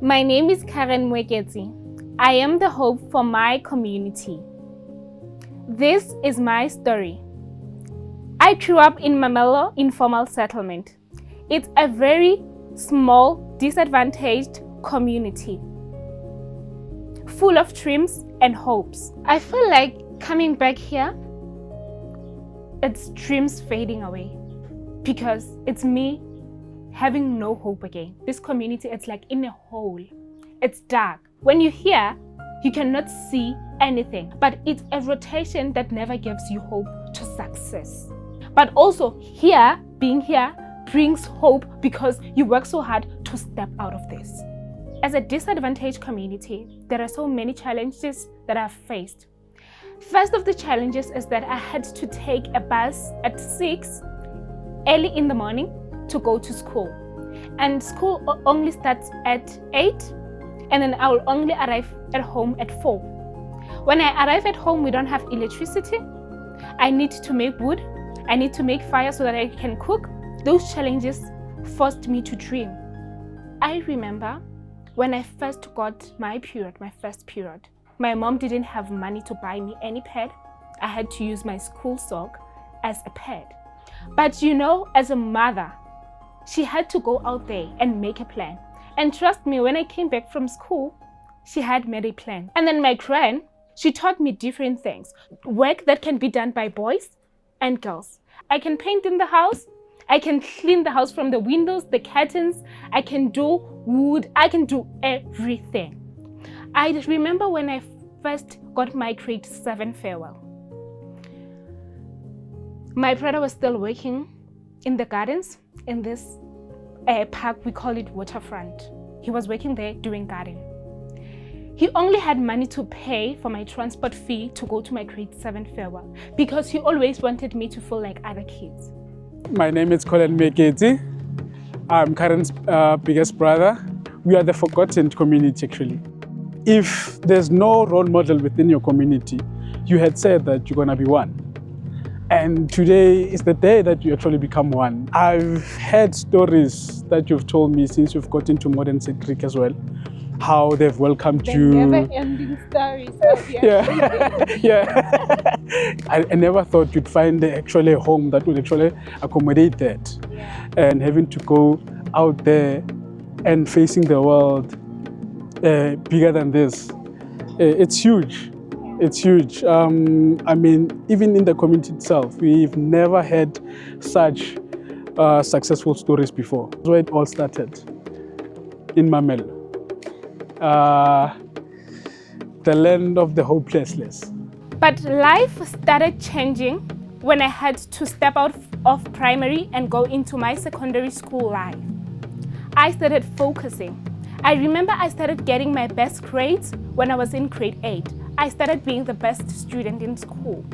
My name is Karen Moeketsi. I am the hope for my community. This is my story. I grew up in Mamelo informal settlement. It's a very small, disadvantaged community, full of dreams and hopes. I feel like coming back here, it's dreams fading away because it's me having no hope again. This community, it's like in a hole. It's dark. When you're here, you cannot see anything, but it's a rotation that never gives you hope to success. But also here, being here brings hope because you work so hard to step out of this. As a disadvantaged community, there are so many challenges that I've faced. First of the challenges is that I had to take a bus at 6 early in the morning to go to school. And school only starts at 8, and then I will only arrive at home at 4. When I arrive at home, we don't have electricity. I need to make wood. I need to make fire so that I can cook. Those challenges forced me to dream. I remember when I first got my first period, my mom didn't have money to buy me any pad. I had to use my school sock as a pad. But you know, as a mother, she had to go out there and make a plan. And trust me, when I came back from school, she had made a plan. And then my gran, she taught me different things. Work that can be done by boys and girls. I can paint in the house. I can clean the house from the windows, the curtains. I can do wood. I can do everything. I remember when I first got my grade 7 farewell. My brother was still working in the gardens in this park, we call it Waterfront. He was working there doing garden. He only had money to pay for my transport fee to go to my grade 7 farewell because he always wanted me to feel like other kids. My name is Karen Moeketsi. I'm Karen's biggest brother. We are the forgotten community actually. If there's no role model within your community, you had said that you're gonna be one. And today is the day that you actually become one. I've heard stories that you've told me since you've got into Modern Centric as well, how they've welcomed you. Never-ending stories. Yeah. I never thought you'd find actually a home that would actually accommodate that. Yeah. And having to go out there and facing the world bigger than this, it's huge. It's huge. I mean, even in the community itself, we've never had such successful stories before. That's where it all started, in Mamelo, the land of the hopeless. But life started changing when I had to step out of primary and go into my secondary school life. I started focusing. I remember I started getting my best grades when I was in grade 8. I started being the best student in school.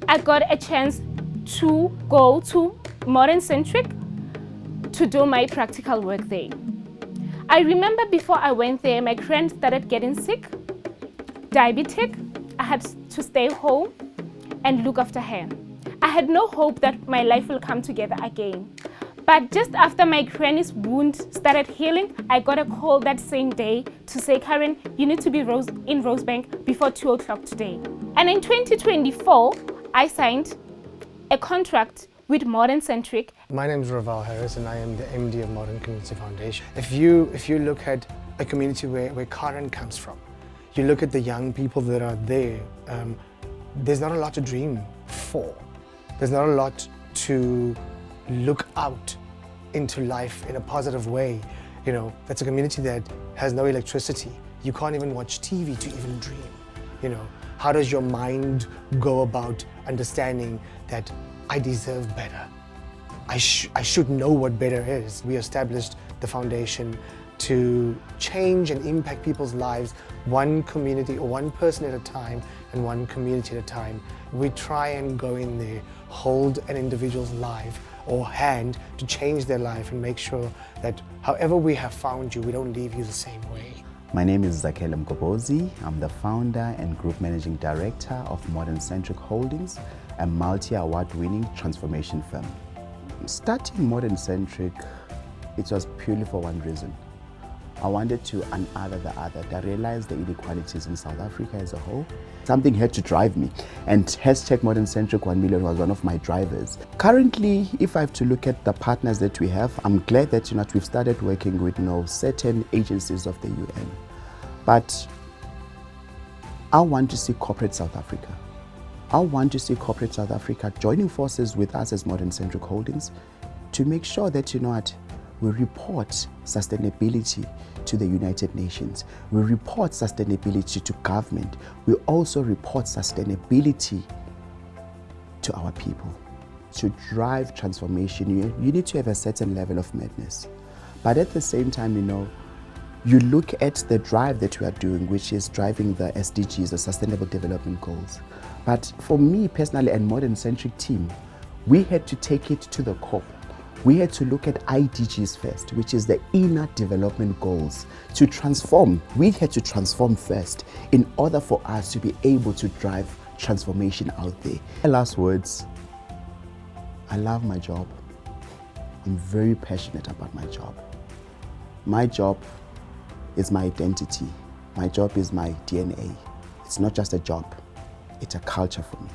I got a chance to go to Modern Centric to do my practical work there. I remember before I went there, my friend started getting sick, diabetic. I had to stay home and look after her. I had no hope that my life will come together again. But just after my granny's wound started healing, I got a call that same day to say, Karen, you need to be in Rosebank before 2 o'clock today. And in 2024, I signed a contract with Modern Centric. My name is Revel Harris and I am the MD of Modern Community Foundation. If you look at a community where Karen comes from, you look at the young people that are there, there's not a lot to dream for. There's not a lot to look out into life in a positive way. You know, that's a community that has no electricity. You can't even watch TV to even dream. You know, how does your mind go about understanding that I deserve better? I should know what better is. We established the foundation to change and impact people's lives, one community or one person at a time and one community at a time. We try and go in there, hold an individual's life or hand to change their life and make sure that however we have found you, we don't leave you the same way. My name is Zakhele Mgobhozi. I'm the founder and group managing director of Modern Centric Holdings, a multi-award-winning transformation firm. Starting Modern Centric, it was purely for one reason, I wanted to unother the other. I realized the inequalities in South Africa as a whole. Something had to drive me, and hashtag Modern Centric 1 million was one of my drivers. Currently, if I have to look at the partners that we have, I'm glad that we've started working with certain agencies of the UN. But I want to see corporate South Africa. I want to see corporate South Africa joining forces with us as Modern Centric Holdings to make sure that, we report sustainability to the United Nations. We report sustainability to government. We also report sustainability to our people. To drive transformation, you need to have a certain level of madness. But at the same time, you look at the drive that we are doing, which is driving the SDGs, the Sustainable Development Goals. But for me personally and Modern Centric team, we had to take it to the core. We had to look at IDGs first, which is the Inner Development Goals. To transform, we had to transform first in order for us to be able to drive transformation out there. My last words, I love my job. I'm very passionate about my job. My job is my identity. My job is my DNA. It's not just a job, it's a culture for me.